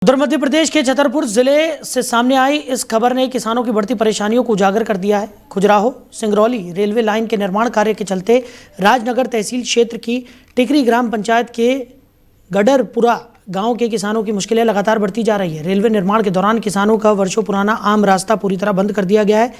उधर मध्य प्रदेश के छतरपुर जिले से सामने आई इस खबर ने किसानों की बढ़ती परेशानियों को उजागर कर दिया है। खजुराहो सिंगरौली रेलवे लाइन के निर्माण कार्य के चलते राजनगर तहसील क्षेत्र की टिकरी ग्राम पंचायत के गडरपुरा गांव के किसानों की मुश्किलें लगातार बढ़ती जा रही है। रेलवे निर्माण के दौरान किसानों का वर्षों पुराना आम रास्ता पूरी तरह बंद कर दिया गया है,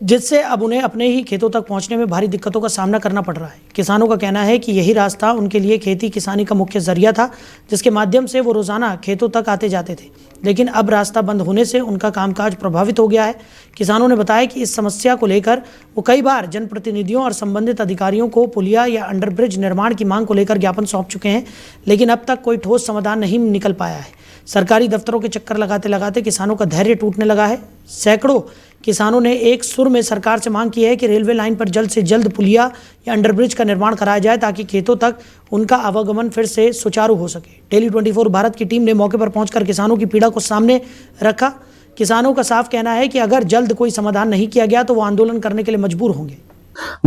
जिससे अब उन्हें अपने ही खेतों तक पहुंचने में भारी दिक्कतों का सामना करना पड़ रहा है। किसानों का कहना है कि यही रास्ता उनके लिए खेती किसानी का मुख्य जरिया था, जिसके माध्यम से वो रोजाना खेतों तक आते जाते थे, लेकिन अब रास्ता बंद होने से उनका कामकाज प्रभावित हो गया है। किसानों ने बताया कि इस समस्या को लेकर वो कई बार जनप्रतिनिधियों और संबंधित अधिकारियों को पुलिया या अंडरब्रिज निर्माण की मांग को लेकर ज्ञापन सौंप चुके हैं, लेकिन अब तक कोई ठोस समाधान नहीं निकल पाया है। सरकारी दफ्तरों के चक्कर लगाते लगाते किसानों का धैर्य टूटने लगा है। सैकड़ों किसानों ने एक सुर में सरकार से मांग की है कि रेलवे लाइन पर जल्द से जल्द पुलिया या अंडरब्रिज का निर्माण कराया जाए, ताकि खेतों तक उनका आवागमन फिर से सुचारू हो सके। डेली 24 भारत की टीम ने मौके पर पहुंचकर किसानों की पीड़ा को सामने रखा। किसानों का साफ कहना है कि अगर जल्द कोई समाधान नहीं किया गया तो वो आंदोलन करने के लिए मजबूर होंगे।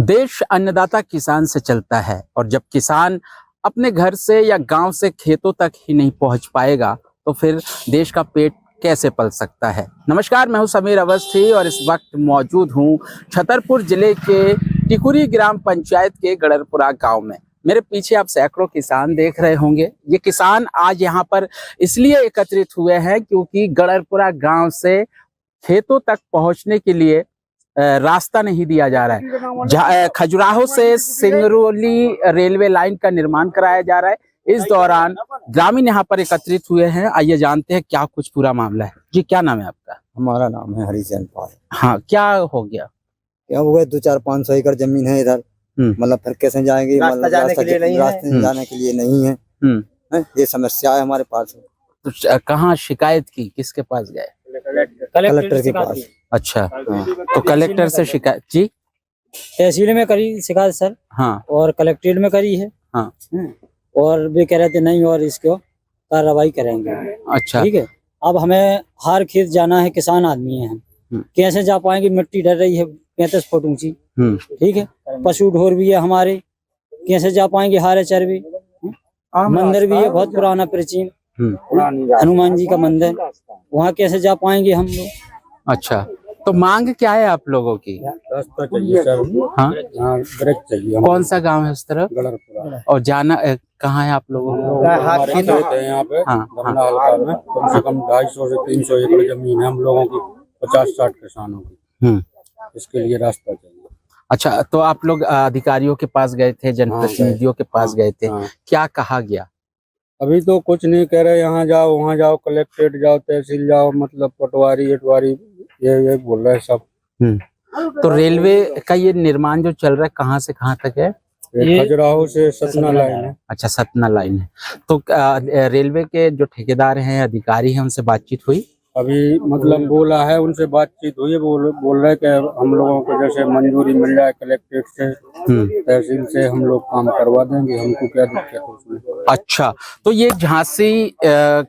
देश अन्नदाता किसान से चलता है, और जब किसान अपने घर से या गांव से खेतों तक ही नहीं पहुंच पाएगा तो फिर देश का पेट कैसे पल सकता है। नमस्कार, मैं हूं समीर अवस्थी और इस वक्त मौजूद हूं छतरपुर जिले के टिकुरी ग्राम पंचायत के गडरपुरा गांव में। मेरे पीछे आप सैकड़ों किसान देख रहे होंगे। ये किसान आज यहां पर इसलिए एकत्रित हुए हैं क्योंकि गडरपुरा गांव से खेतों तक पहुंचने के लिए रास्ता नहीं दिया जा रहा है। खजुराहो से सिंगरौली रेलवे लाइन का निर्माण कराया जा रहा है। इस दौरान ग्रामीण यहाँ पर एकत्रित हुए हैं। आइए जानते हैं क्या कुछ पूरा मामला है। जी, क्या नाम है आपका? हमारा नाम है हरिचंद पाल। हाँ, क्या हो गया? क्या हो गया, 2-4-500 एकड़ जमीन है इधर। मतलब फिर कैसे जाएंगे, रास्ता जाने के लिए नहीं है। ये समस्या है हमारे पास। तो कहाँ शिकायत की, किसके पास गए? कलेक्टर के पास। अच्छा, तो कलेक्टर से शिकायत? जी, तहसील में करी शिकायत सर। हाँ, और कलेक्ट्रेट में करी है। हाँ, और भी कह रहे थे नहीं और इसको कार्रवाई करेंगे। अच्छा, ठीक है। अब हमें हर खेत जाना है, किसान आदमी है हम, कैसे जा पाएंगे? मिट्टी डर रही है 35 फुट ऊंची। ठीक है। पशु ढोर भी है हमारे, कैसे जा पाएंगे? हारे चरबी। मंदिर भी है बहुत पुराना प्राचीन, हनुमान जी का मंदिर, वहाँ कैसे जा पाएंगे हम लोग? अच्छा, तो मांग क्या है आप लोगों की? रास्ता चाहिए सर। हाँ, ब्रेक चाहिए। कौन सा गांव है उस तरफ? गडरपुरा। और जाना कहाँ है आप लोगों को? यहाँ पे गमला हल्का में कम से कम 250 से 300 एकड़ जमीन है हम लोगों की, 50-60 किसानों की। इसके लिए रास्ता चाहिए। अच्छा, तो आप लोग अधिकारियों के पास गए थे, जनप्रतिनिधियों के पास गए थे, क्या कहा गया? अभी तो कुछ नहीं कह रहे, यहाँ जाओ वहाँ जाओ, कलेक्ट्रेट जाओ, तहसील जाओ, मतलब पटवारी अटवारी ये बोल रहे हैं सब। तो रेलवे का ये निर्माण जो चल रहा है कहाँ से कहाँ तक है? खजुराहो से सतना लाइन है। अच्छा, सतना लाइन है। तो रेलवे के जो ठेकेदार हैं, अधिकारी हैं, उनसे बातचीत हुई? अभी मतलब बोला है, उनसे बातचीत हुई है। बोल रहे कि हम लोगों को जैसे मंजूरी मिल जाए कलेक्ट्रेट से, तहसील से, हम लोग काम करवा देंगे, हमको क्या दिक्कत है उसमें। अच्छा, तो ये झांसी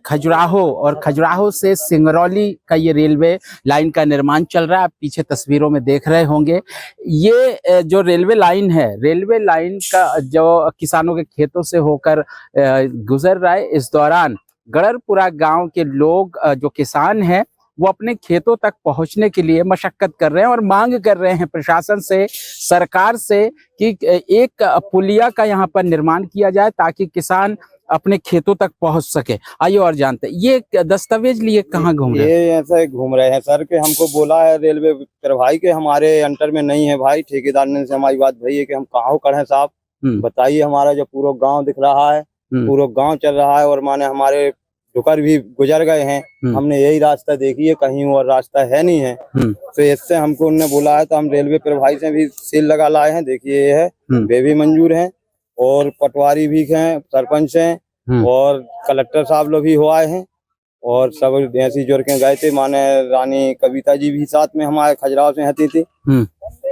खजुराहो और खजुराहो से सिंगरौली का ये रेलवे लाइन का निर्माण चल रहा है। आप पीछे तस्वीरों में देख रहे होंगे। ये जो रेलवे लाइन है, रेलवे लाइन का जो किसानों के खेतों से होकर गुजर रहा है। इस दौरान गडरपुरा गांव के लोग जो किसान हैं वो अपने खेतों तक पहुंचने के लिए मशक्कत कर रहे हैं और मांग कर रहे हैं प्रशासन से, सरकार से कि एक पुलिया का यहां पर निर्माण किया जाए ताकि किसान अपने खेतों तक पहुंच सके। आइए और जानते हैं, ये दस्तावेज लिए कहाँ घूम रहे हैं? ये ऐसे घूम रहे हैं सर के हमको बोला है रेलवे भाई के हमारे अंटर में नहीं है भाई। ठेकेदार ने से हमारी बात भई है कि हम कहाँ करें साहब, बताइए। हमारा जो पूरा गाँव दिख रहा है, पूरा गांव चल रहा है, और माने हमारे डुकर भी गुजर गए हैं। हमने यही रास्ता देखी है, कहीं और रास्ता है नहीं है। तो इससे हमको उन्होंने बोला है, तो हम रेलवे प्रभारी से भी सील लगा लाए हैं। देखिए ये है, वे भी मंजूर हैं, और पटवारी भी हैं, सरपंच हैं, और कलेक्टर साहब लोग भी हो आए हैं, और सब ऐसी जोड़ के गए थे। माने रानी कविता जी भी साथ में हमारे खजुराहो से हती थी।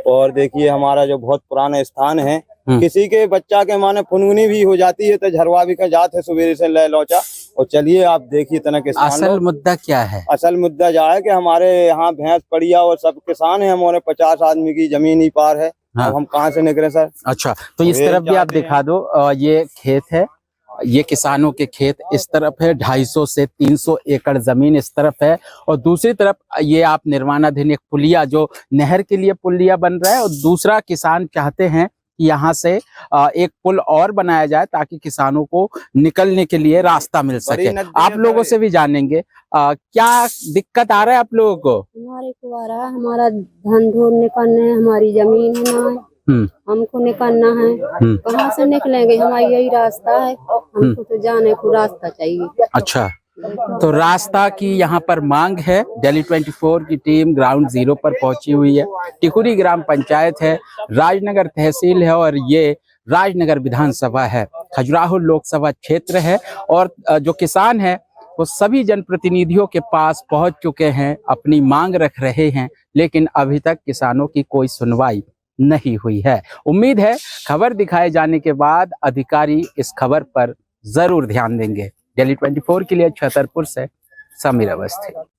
और देखिए हमारा जो बहुत पुराना स्थान है, किसी के बच्चा के माने फुनगुनी भी हो जाती है तो झरवा भी का जात है सुबेरे से ले लौचा। और चलिए आप देखिए तना किसान। असल मुद्दा क्या है? असल मुद्दा जा है कि हमारे यहाँ भैंस पड़िया और सब किसान है, हमारे 50 आदमी की जमीन ही पार है। अब हम कहाँ से निकले सर? अच्छा, तो इस तरफ भी आप दिखा दो, ये खेत है ये किसानों के खेत इस तरफ है, 250 से 300 एकड़ जमीन इस तरफ है, और दूसरी तरफ ये आप निर्माणाधीन एक पुलिया, जो नहर के लिए पुलिया बन रहा है, और दूसरा किसान चाहते हैं कि यहाँ से एक पुल और बनाया जाए ताकि किसानों को निकलने के लिए रास्ता मिल सके। आप लोगों से भी जानेंगे क्या दिक्कत आ रहा है आप लोगों को। हमारे को आ रहा है, हमारा धन धोर निकलना है, हमारी जमीन है ना, हमको निकलना है। कहाँ से निकलेंगे, हमारा यही रास्ता है, हमको तो जाने को रास्ता चाहिए। अच्छा, तो रास्ता की यहाँ पर मांग है। दिल्ली 24 की टीम ग्राउंड जीरो पर पहुंची हुई है। टिकुरी ग्राम पंचायत है, राजनगर तहसील है, और ये राजनगर विधानसभा है, खजुराहो लोकसभा क्षेत्र है। और जो किसान है वो सभी जनप्रतिनिधियों के पास पहुंच चुके हैं, अपनी मांग रख रहे हैं, लेकिन अभी तक किसानों की कोई सुनवाई नहीं हुई है। उम्मीद है खबर दिखाए जाने के बाद अधिकारी इस खबर पर जरूर ध्यान देंगे। दिल्ली 24 के लिए छतरपुर से समीर अवस्थी।